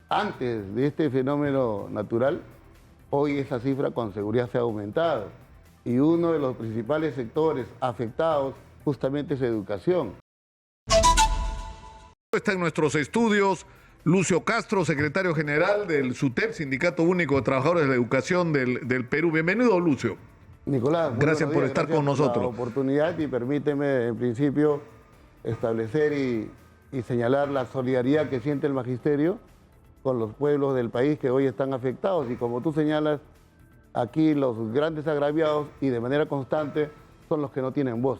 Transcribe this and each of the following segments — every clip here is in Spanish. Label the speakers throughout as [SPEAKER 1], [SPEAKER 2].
[SPEAKER 1] antes de este fenómeno natural, hoy esa cifra con seguridad se ha aumentado. Y uno de los principales sectores afectados justamente es educación.
[SPEAKER 2] Está en nuestros estudios Lucio Castro, secretario general del SUTEP, Sindicato Único de Trabajadores de la Educación del Perú. Bienvenido, Lucio.
[SPEAKER 1] Nicolás,
[SPEAKER 2] gracias por estar con nosotros.
[SPEAKER 1] Gracias por la oportunidad y permíteme, en principio, establecer y señalar la solidaridad que siente el magisterio con los pueblos del país que hoy están afectados. Y como tú señalas, aquí los grandes agraviados y de manera constante son los que no tienen voz.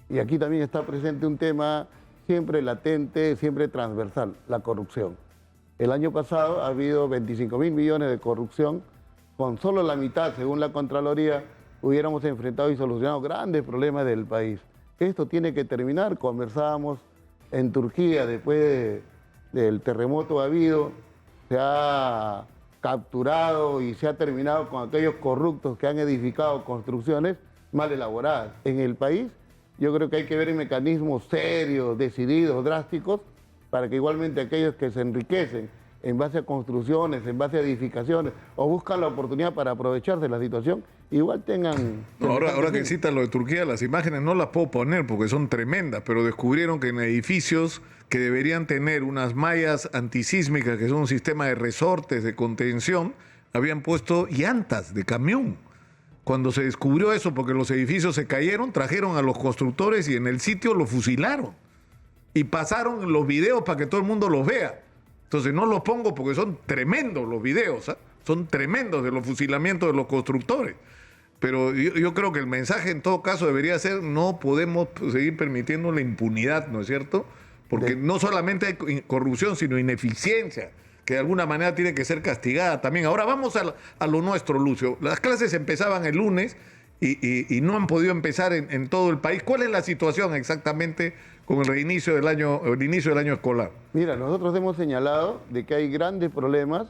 [SPEAKER 1] Y aquí también está presente un tema siempre latente, siempre transversal, la corrupción. El año pasado ha habido 25.000 millones de corrupción, con solo la mitad, según la Contraloría, hubiéramos enfrentado y solucionado grandes problemas del país. Esto tiene que terminar. Conversábamos en Turquía después del terremoto habido, se ha capturado y se ha terminado con aquellos corruptos que han edificado construcciones mal elaboradas. En el país yo creo que hay que ver mecanismos serios, decididos, drásticos, para que igualmente aquellos que se enriquecen en base a construcciones, en base a edificaciones, o buscan la oportunidad para aprovecharse de la situación, igual tengan...
[SPEAKER 2] No, ahora que citas lo de Turquía, las imágenes no las puedo poner porque son tremendas, pero descubrieron que en edificios que deberían tener unas mallas antisísmicas, que son un sistema de resortes, de contención, habían puesto llantas de camión. Cuando se descubrió eso, porque los edificios se cayeron, trajeron a los constructores y en el sitio los fusilaron. Y pasaron los videos para que todo el mundo los vea. Entonces no los pongo porque son tremendos los videos, ¿eh? Son tremendos de los fusilamientos de los constructores. Pero yo creo que el mensaje en todo caso debería ser: no podemos seguir permitiendo la impunidad, ¿no es cierto? Porque no solamente hay corrupción, sino ineficiencia, que de alguna manera tiene que ser castigada también. Ahora vamos a lo nuestro, Lucio. Las clases empezaban el lunes y no han podido empezar en todo el país. ¿Cuál es la situación exactamente con el reinicio del año, el inicio del año escolar?
[SPEAKER 1] Mira, nosotros hemos señalado de que hay grandes problemas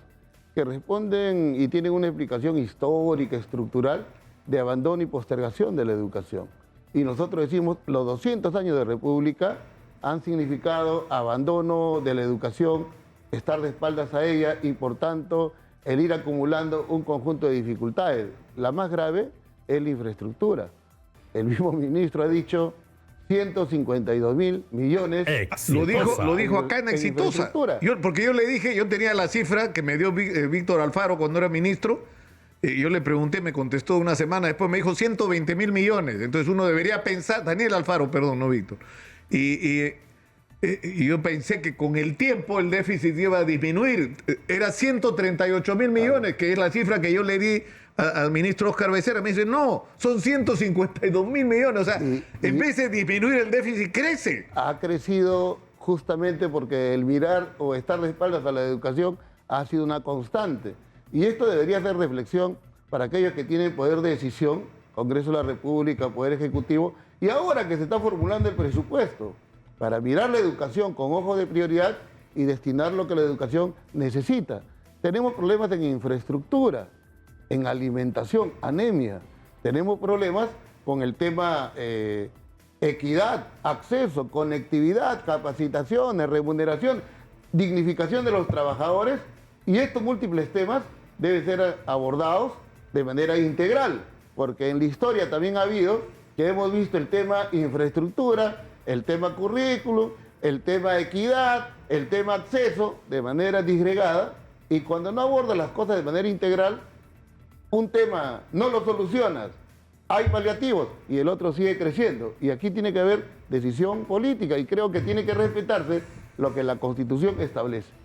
[SPEAKER 1] que responden y tienen una explicación histórica, estructural, de abandono y postergación de la educación. Y nosotros decimos, los 200 años de República han significado abandono de la educación, estar de espaldas a ella y, por tanto, el ir acumulando un conjunto de dificultades. La más grave es la infraestructura. El mismo ministro ha dicho 152.000 millones.
[SPEAKER 2] Lo dijo acá en Exitosa. Porque yo le dije, yo tenía la cifra que me dio Víctor Alfaro cuando era ministro. Yo le pregunté, me contestó una semana después, me dijo 120.000 millones. Entonces uno debería pensar, Daniel Alfaro, perdón, no Víctor. Y yo pensé que con el tiempo el déficit iba a disminuir. Era 138.000 millones, que es la cifra que yo le di al ministro Óscar Becerra. Me dice, no, son 152.000 millones. O sea, en vez de disminuir el déficit, crece.
[SPEAKER 1] Ha crecido justamente porque el mirar o estar de espaldas a la educación ha sido una constante. Y esto debería ser reflexión para aquellos que tienen poder de decisión, Congreso de la República, Poder Ejecutivo, y ahora que se está formulando el presupuesto, para mirar la educación con ojos de prioridad y destinar lo que la educación necesita. Tenemos problemas en infraestructura, en alimentación, anemia. Tenemos problemas con el tema equidad, acceso, conectividad, capacitaciones, remuneración, dignificación de los trabajadores, y estos múltiples temas deben ser abordados de manera integral, porque en la historia también ha habido que hemos visto el tema infraestructura, el tema currículum, el tema equidad, el tema acceso de manera disgregada, y cuando no abordas las cosas de manera integral, un tema no lo solucionas, hay paliativos y el otro sigue creciendo. Y aquí tiene que haber decisión política y creo que tiene que respetarse lo que la Constitución establece.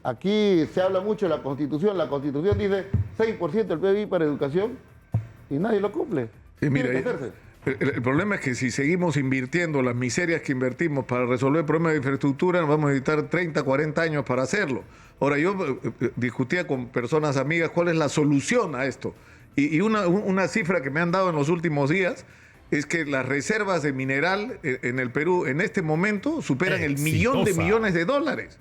[SPEAKER 1] Aquí se habla mucho de la Constitución dice 6% del PIB para educación y nadie lo cumple.
[SPEAKER 2] Sí, mira, el problema es que si seguimos invirtiendo las miserias que invertimos para resolver problemas de infraestructura, nos vamos a necesitar 30, 40 años para hacerlo. Ahora, yo discutía con personas amigas cuál es la solución a esto. Y una cifra que me han dado en los últimos días es que las reservas de mineral en el Perú en este momento superan el millón de millones de dólares.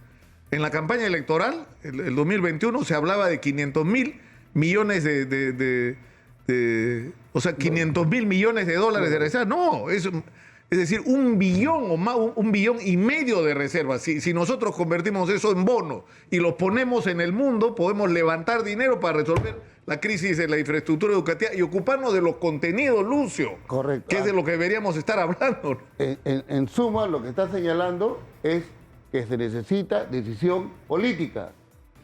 [SPEAKER 2] En la campaña electoral, el 2021, se hablaba de 500.000 millones o sea, 500.000 millones de dólares de reservas. No, Es decir, 1 billón o más, 1,5 billones de reservas. Si nosotros convertimos eso en bonos y lo ponemos en el mundo, podemos levantar dinero para resolver la crisis de la infraestructura educativa y ocuparnos de los contenidos, Lucio.
[SPEAKER 1] Correcto.
[SPEAKER 2] Que es de lo que deberíamos estar hablando.
[SPEAKER 1] En suma, lo que está señalando es que se necesita decisión política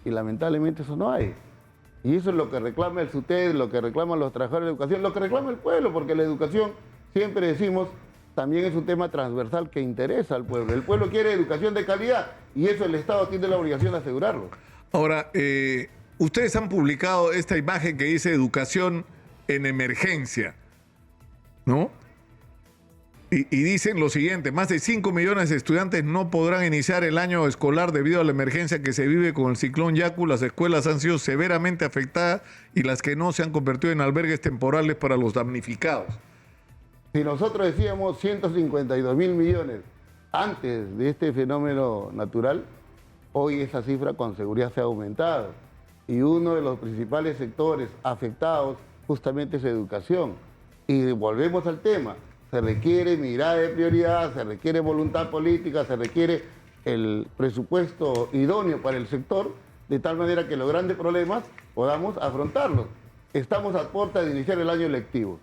[SPEAKER 1] y lamentablemente eso no hay. Y eso es lo que reclama el SUTED, lo que reclaman los trabajadores de educación, lo que reclama el pueblo, porque la educación, siempre decimos, también es un tema transversal que interesa al pueblo. El pueblo quiere educación de calidad y eso el Estado tiene la obligación de asegurarlo.
[SPEAKER 2] Ahora, ustedes han publicado esta imagen que dice educación en emergencia, ¿no? Y dicen lo siguiente: más de 5 millones de estudiantes no podrán iniciar el año escolar debido a la emergencia que se vive con el ciclón Yaku. Las escuelas han sido severamente afectadas y las que no se han convertido en albergues temporales para los damnificados.
[SPEAKER 1] Si nosotros decíamos 152.000 millones antes de este fenómeno natural, hoy esa cifra con seguridad se ha aumentado. Y uno de los principales sectores afectados justamente es educación. Y volvemos al tema, se requiere mirada de prioridad, se requiere voluntad política, se requiere el presupuesto idóneo para el sector, de tal manera que los grandes problemas podamos afrontarlos. Estamos a puerta de iniciar el año lectivo.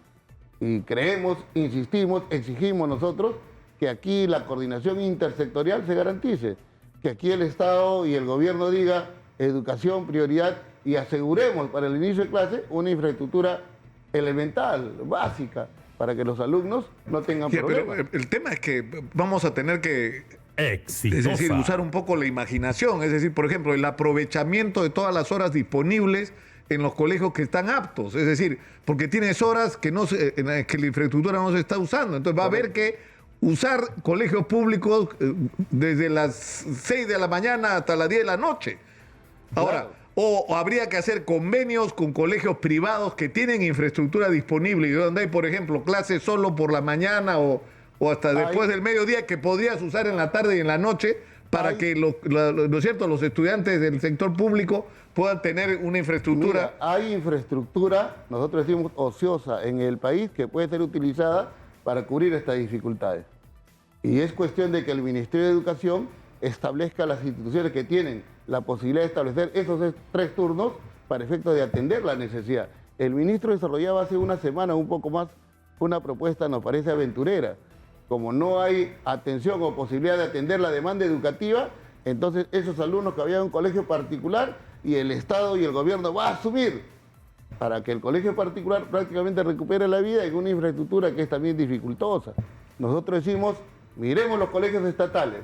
[SPEAKER 1] Y creemos, insistimos, exigimos nosotros que aquí la coordinación intersectorial se garantice, que aquí el Estado y el gobierno diga educación, prioridad, y aseguremos para el inicio de clase una infraestructura elemental, básica, para que los alumnos no tengan problemas.
[SPEAKER 2] Pero el tema es que vamos a tener que,
[SPEAKER 3] Exitosa.
[SPEAKER 2] es decir, usar un poco la imaginación. Es decir, por ejemplo, el aprovechamiento de todas las horas disponibles en los colegios que están aptos, es decir, porque tienes horas que que la infraestructura no se está usando, entonces va a haber que usar colegios públicos desde las 6 de la mañana hasta las 10 de la noche. Ahora,
[SPEAKER 1] Claro.
[SPEAKER 2] o habría que hacer convenios con colegios privados que tienen infraestructura disponible y donde hay, por ejemplo, clases solo por la mañana o hasta después del mediodía que podrías usar en la tarde y en la noche para que ¿no es cierto?, los estudiantes del sector público puedan tener una infraestructura.
[SPEAKER 1] Mira, hay infraestructura, nosotros decimos ociosa, en el país que puede ser utilizada para cubrir estas dificultades. Y es cuestión de que el Ministerio de Educación establezca las instituciones que tienen la posibilidad de establecer esos 3 turnos para efectos de atender la necesidad. El ministro desarrollaba hace una semana, un poco más, una propuesta, nos parece aventurera. Como no hay atención o posibilidad de atender la demanda educativa, entonces esos alumnos que había en un colegio particular y el Estado y el gobierno va a asumir para que el colegio particular prácticamente recupere la vida en una infraestructura que es también dificultosa. Nosotros decimos, miremos los colegios estatales,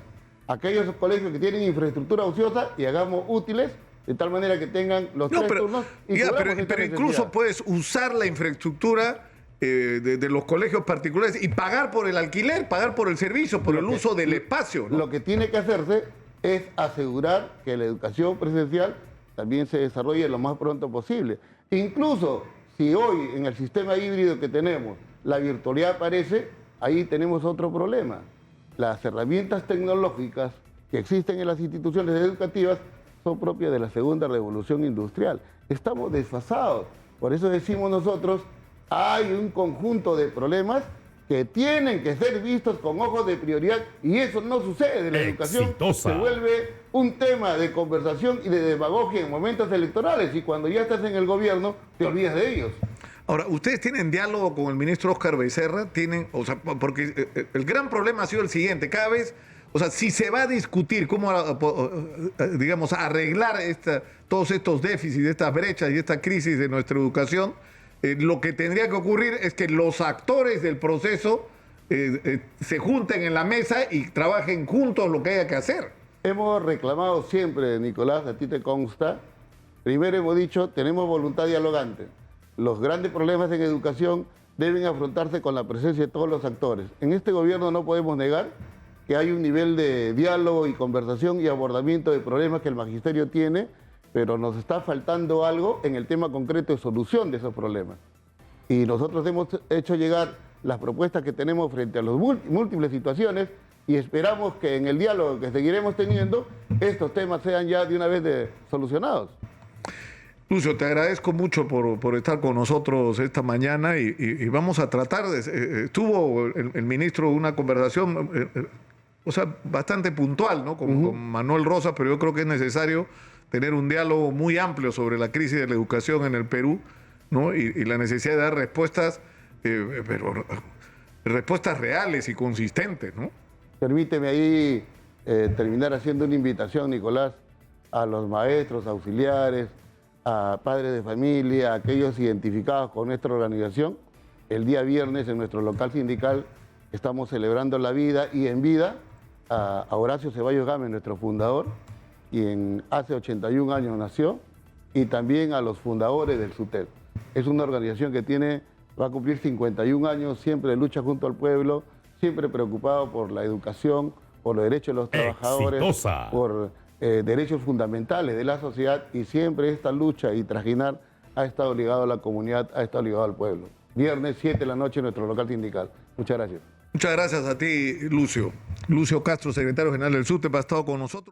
[SPEAKER 1] aquellos colegios que tienen infraestructura ociosa y hagamos útiles de tal manera que tengan los 3 turnos. Y
[SPEAKER 2] pero incluso puedes usar la infraestructura de los colegios particulares y pagar por el alquiler, pagar por el servicio, por el uso del espacio, ¿no?
[SPEAKER 1] Lo que tiene que hacerse es asegurar que la educación presencial también se desarrolle lo más pronto posible. Incluso si hoy en el sistema híbrido que tenemos la virtualidad aparece, ahí tenemos otro problema. Las herramientas tecnológicas que existen en las instituciones educativas son propias de la segunda revolución industrial. Estamos desfasados. Por eso decimos nosotros, hay un conjunto de problemas que tienen que ser vistos con ojos de prioridad y eso no sucede. La educación
[SPEAKER 3] Exitosa.
[SPEAKER 1] se vuelve un tema de conversación y de demagogia en momentos electorales y cuando ya estás en el gobierno te olvidas de ellos.
[SPEAKER 2] Ahora, ¿ustedes tienen diálogo con el ministro Óscar Becerra? O sea, porque el gran problema ha sido el siguiente, cada vez, o sea, si se va a discutir cómo, digamos, arreglar todos estos déficits, estas brechas y esta crisis de nuestra educación, lo que tendría que ocurrir es que los actores del proceso se junten en la mesa y trabajen juntos lo que haya que hacer.
[SPEAKER 1] Hemos reclamado siempre, Nicolás, a ti te consta, primero hemos dicho, tenemos voluntad dialogante. Los grandes problemas en educación deben afrontarse con la presencia de todos los actores. En este gobierno no podemos negar que hay un nivel de diálogo y conversación y abordamiento de problemas que el magisterio tiene, pero nos está faltando algo en el tema concreto de solución de esos problemas. Y nosotros hemos hecho llegar las propuestas que tenemos frente a las múltiples situaciones y esperamos que en el diálogo que seguiremos teniendo, estos temas sean ya de una vez solucionados.
[SPEAKER 2] Lucio, te agradezco mucho por estar con nosotros esta mañana y vamos a tratar de... estuvo el ministro una conversación, o sea, bastante puntual, ¿no? Con Manuel Rosas, pero yo creo que es necesario tener un diálogo muy amplio sobre la crisis de la educación en el Perú, ¿no? Y la necesidad de dar respuestas, pero respuestas reales y consistentes, ¿no?
[SPEAKER 1] Permíteme ahí terminar haciendo una invitación, Nicolás, a los maestros, auxiliares, a padres de familia, a aquellos identificados con nuestra organización. El día viernes en nuestro local sindical estamos celebrando la vida y en vida a Horacio Ceballos Gámez, nuestro fundador, quien hace 81 años nació, y también a los fundadores del SUTEP. Es una organización que va a cumplir 51 años, siempre lucha junto al pueblo, siempre preocupado por la educación, por los derechos de los trabajadores,
[SPEAKER 3] Exitosa.
[SPEAKER 1] por derechos fundamentales de la sociedad, y siempre esta lucha y trajinar ha estado ligado a la comunidad, ha estado ligado al pueblo. Viernes 7 de la noche en nuestro local sindical. Muchas gracias.
[SPEAKER 2] Muchas gracias a ti, Lucio. Lucio Castro, secretario general del SUTEP, ha estado con nosotros.